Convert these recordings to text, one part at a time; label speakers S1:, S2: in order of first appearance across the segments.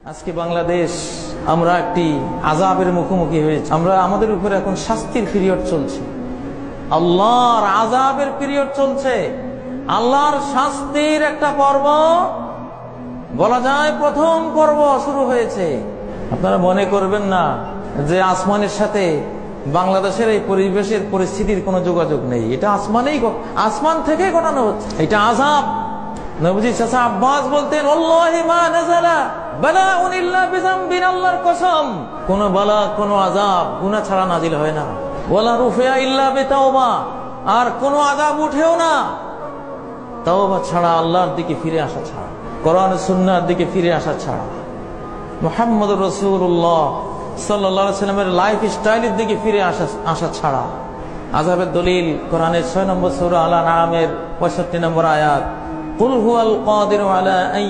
S1: আজকে বাংলাদেশ আমরা একটি আযাবের মুখোমুখি হয়েছি। আমরা আমাদের উপরে এখন শাস্তির পিরিয়ড চলছে, আল্লাহর আযাবের পিরিয়ড চলছে। আল্লাহর শাস্তির একটা পর্ব বলা যায় প্রথম পর্ব শুরু হয়েছে। আপনারা মনে করবেন না যে আসমানের সাথে বাংলাদেশের এই পরিবেশের পরিস্থিতির কোনো যোগাযোগ নেই। এটা আসমান থেকে ঘটানো হচ্ছে, এটা আযাব। নবীজি চাচা আব্বাস বলতেন, আল্লাহি মা নাযালা বালাউন ইল্লা বিযামবিন, আল্লাহর কসম কোন বালা কোন আযাব গুনাহ ছাড়া নাজিল হয় না। ওয়ালা রুফিয়া ইল্লা বিতাওবা, আর কোন আযাব উঠেও না তাওবা ছাড়া, আল্লাহর দিকে ফিরে আসা ছাড়া, কোরআন সুন্নাহর দিকে ফিরে আসা ছাড়া, মুহাম্মদুর রাসূলুল্লাহ সাল্লাল্লাহু আলাইহি ওয়াসাল্লামের লাইফ স্টাইলের দিকে ফিরে আসা ছাড়া। আযাবের দলিল কোরআনের 6 নম্বর সূরা আল আনআমের 65 নম্বর আয়াত, কুল হুয়াল কাদিরু আলা আন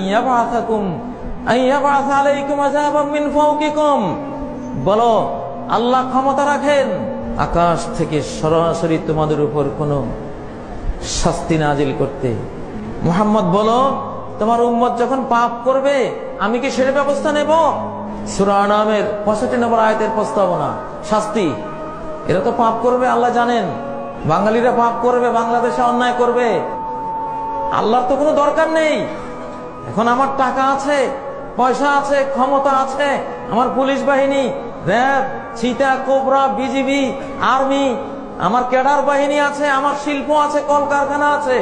S1: ইয়াবআথা আলাইকুম আযাবাম মিন ফাওকিকুম, বলো আল্লাহ ক্ষমতা রাখেন আকাশ থেকে সরাসরি তোমাদের উপর কোনো শাস্তি নাজিল করতে। মুহাম্মদ বলো, তোমার উম্মত যখন পাপ করবে আমি কি সেটা ব্যবস্থা নেব? সূরা আনআমের 65 নম্বর আয়াতের প্রস্তাবনা, শাস্তি। এরা তো পাপ করবে, আল্লাহ জানেন। বাঙালিরা পাপ করবে, বাংলাদেশে অন্যায় করবে, আল্লাহর তো কোনো দরকার নেই। এখন আমার টাকা আছে, পয়সা আছে, ক্ষমতা আছে, আমার পুলিশ বাহিনী, র‍্যাব, চিতা, কোবরা, বিজিবি, আর্মি, আমার ক্যাডার বাহিনী আছে, আমার শিল্প আছে, কলকারখানা আছে,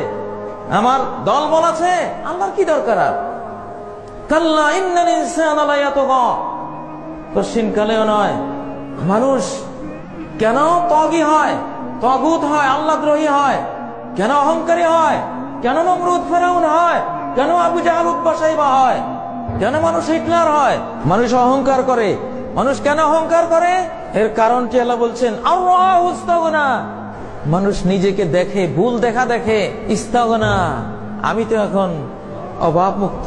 S1: আমার দলবল আছে, আল্লাহর কি দরকার? আর কাল্লা ইন্নাল ইনসানা লা ইয়াতগা, কশিন কালেও নয়। মানুষ কেন তগী হয়, তগুত হয়, আল্লাহদ্রোহী হয়, কেন অহংকারী হয়, কেন নমরুদ ফেরাউন হয়, কেন আবু জাহল উতবা সাইবা হয়, কেন মানুষ হিটলার হয়? মানুষ অহংকার করে। মানুষ কেন অহংকার করে? এর কারণটি আল্লাহ বলছেন, আল্লাহু ইস্তাগনা, মানুষ নিজেকে দেখে, ভুল দেখা দেখে, ইস্তাগনা, আমি তো এখন অভাব মুক্ত,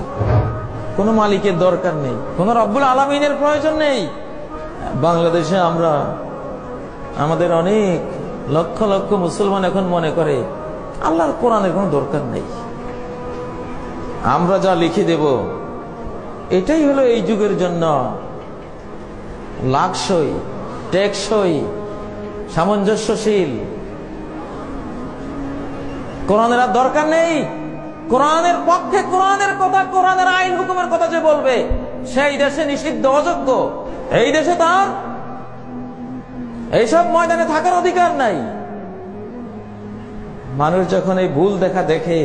S1: কোনো মালিকের দরকার নেই, কোনো রব্বুল আলামিনের প্রয়োজন নেই। বাংলাদেশে আমরা আমাদের অনেক লক্ষ লক্ষ মুসলমান এখন মনে করে আল্লাহর কোরআনের কোনো দরকার নেই, আমরা যা লিখে দেব এটাই হলো এই যুগের জন্য লাগসই, টেকসই, সামঞ্জস্যশীল। কোরআনের আর দরকার নেই। কোরআনের পক্ষে, কোরআনের কথা, কোরআনের আইন হুকুমের কথা যে বলবে সেই দেশে নিষিদ্ধ, অযোগ্য। এই দেশে তার এইসব ময়দানে থাকার অধিকার নাই। মানুষ যখন এই ভুল দেখা দেখে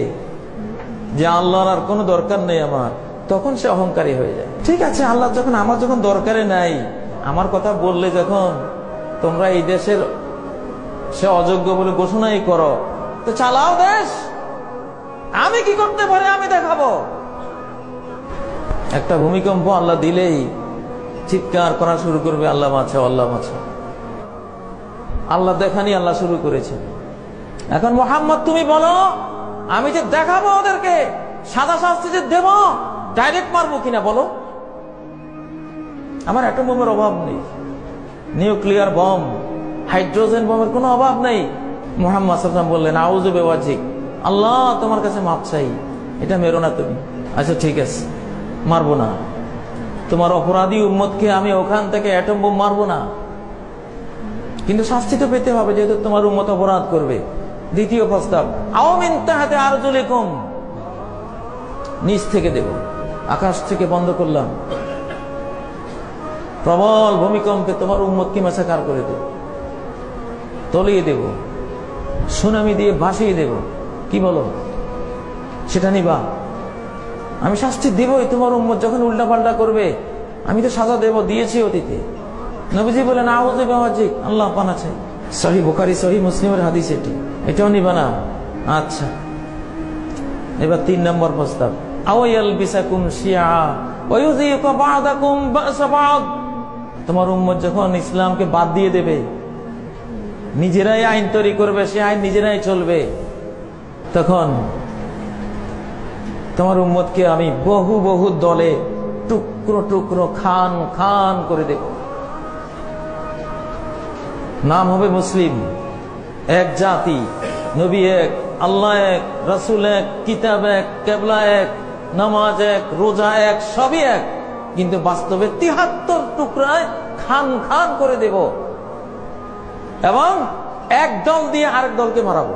S1: যে আল্লাহর আর কোনো দরকার নেই আমার, তখন সে অহংকারী হয়ে যায়। ঠিক আছে, আল্লাহ যখন আমার যখন দরকারে নাই, আমার কথা বললে যখন তোমরা এই দেশের সে অযোগ্য বলে ঘোষণাই করো, তো চালাও দেশ, আমি কি করতে পারি আমি দেখাবো। একটা ভূমিকম্প আল্লাহ দিলেই চিৎকার করা শুরু করবে, আল্লাহ বাঁচাও, আল্লাহ বাঁচাও। আল্লাহ দেখানি আল্লাহ শুরু করেছে। এখন মুহাম্মদ তুমি বলো, আমি যে দেখাবো ওদেরকে, সাদা শাস্তি যে দেব, ডাইরেক্ট মারবো কিনা বলো। আমার অ্যাটম বোমের অভাব নেই, নিউক্লিয়ার বম, হাইড্রোজেন বোমের কোনো অভাব নেই। মুহাম্মদ সাল্লাল্লাহু আলাইহি ওয়াসাল্লাম বললেন, আউযু বিওয়াজিক, আল্লাহ তোমার কাছে মাপ চাই, এটা মেরো না তুমি। আচ্ছা ঠিক আছে, মারবো না। তোমার অপরাধী উম্মতকে আমি ওখান থেকে অ্যাটম বোম মারবো না, কিন্তু শাস্তি তো পেতে হবে, যেহেতু তোমার উম্মত অপরাধ করবে। দ্বিতীয় প্রস্তাব, আও মিন তাহতি আরজুলিকুম, নিচ থেকে দেব, আকাশ থেকে বন্ধ করলাম, প্রবল ভূমিকম্পে তোমার উম্মতকে ম্যাসাকার করে দেব, তলিয়ে দেব, সুনামি দিয়ে ভাসিয়ে দেব। কি বলো, সেটা নিবা? আমি শাস্তি দেবই, তোমার উম্মত যখন উল্টা পাল্টা করবে আমি তো সাজা দেব, দিয়েছি অতীতে। নবীজি বলেন, আউযু বিওয়াজিক, আল্লাহ পানা চাই। সহিহ বুখারী, সহিহ মুসলিমের হাদিস এটি, এটাও নিবা না? আচ্ছা, এবার 3 নম্বর প্রস্তাব, আও ইয়ালবিসাকুম শিয়া ওয়া ইউযিকু বা'দাকুম বা'সা বা'দ, তোমার উম্মত যখন ইসলামকে বাদ দিয়ে দেবে, নিজেরাই আইন তৈরি করবে, সে আইন নিজেরাই চলবে, তখন তোমার উম্মতকে আমি বহু বহু দলে টুকরো টুকরো, খান খান করে দেব। নাম হবে মুসলিম, এক জাতি, নবী এক, আল্লাহ এক, রাসূল এক, কিতাব এক, কিবলা এক, নামাজ এক, রোজা এক, সবই এক, কিন্তু বাস্তবে 73 টুকরায় খান খান করে দেব এবং এক দল দিয়ে আরেক দলকে মারাবো।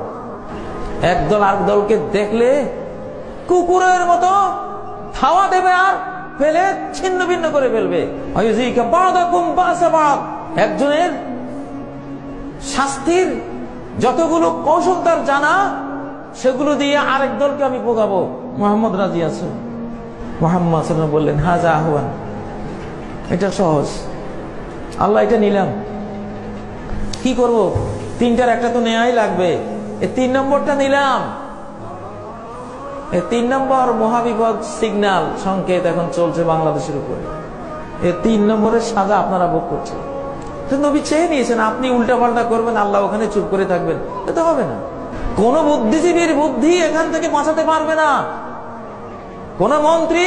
S1: এক দল আরেক দলকে দেখলে কুকুরের মতো ধাওয়া দেবে আর ফেলে ছিন্ন ভিন্ন করে ফেলবে। একজনের শাস্তির যতগুলো কৌশল তার জানা, সেগুলো দিয়ে আরেক দলকে আমি পোকাবো। মোহাম্মদ রাজি আছো? মোহাম্মদ বললেন, হাজা আহ্বান, এটা সহজ, আল্লাহ এটা নিলাম, কি করব? তিনটার একটা তো নেওয়াই লাগবে, এই 3 নম্বরটা নিলাম। এই 3 নম্বর মহাবিপদ সিগন্যাল সংকেত এখন চলছে বাংলাদেশের উপরে। এই 3 নম্বরের সাজা আপনারা ভোগ করছেন। নবী চেয়ে নিয়েছেন, আপনি উল্টা পাল্টা করবেন, আল্লাহ ওখানে চুপ করে থাকবেন, এটা হবে না। কোন বুদ্ধিজীবীর বুদ্ধি এখান থেকে বাঁচাতে পারবে না। কোন মন্ত্রী,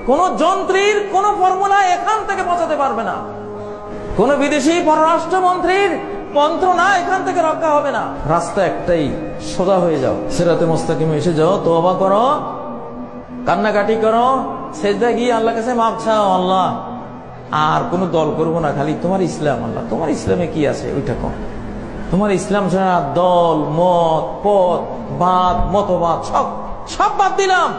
S1: কোন যন্ত্রীর কোন ফর্মুলা এখান থেকে বাঁচাতে পারবে না। কোন বিদেশি পররাষ্ট্রমন্ত্রীর মন্ত্রণা এখান থেকে রক্ষা হবে না। রাস্তা একটাই, সোজা হয়ে যাও, সিরাতে মুস্তাকিমে এসে যাও, তওবা করো, কান্নাকাটি করো, সেজদা গিয়ে আল্লাহর কাছে মাপ চাও, আল্লাহ আর কোন দল করবো না, খালি তোমার ইসলাম, আল্লাহ তোমার ইসলামে কি আছে ওইটা কম। তোমার ইসলাম ছাড়া দল, মত, পথ, বাদ, মতবাদ সব বাদ দিলাম।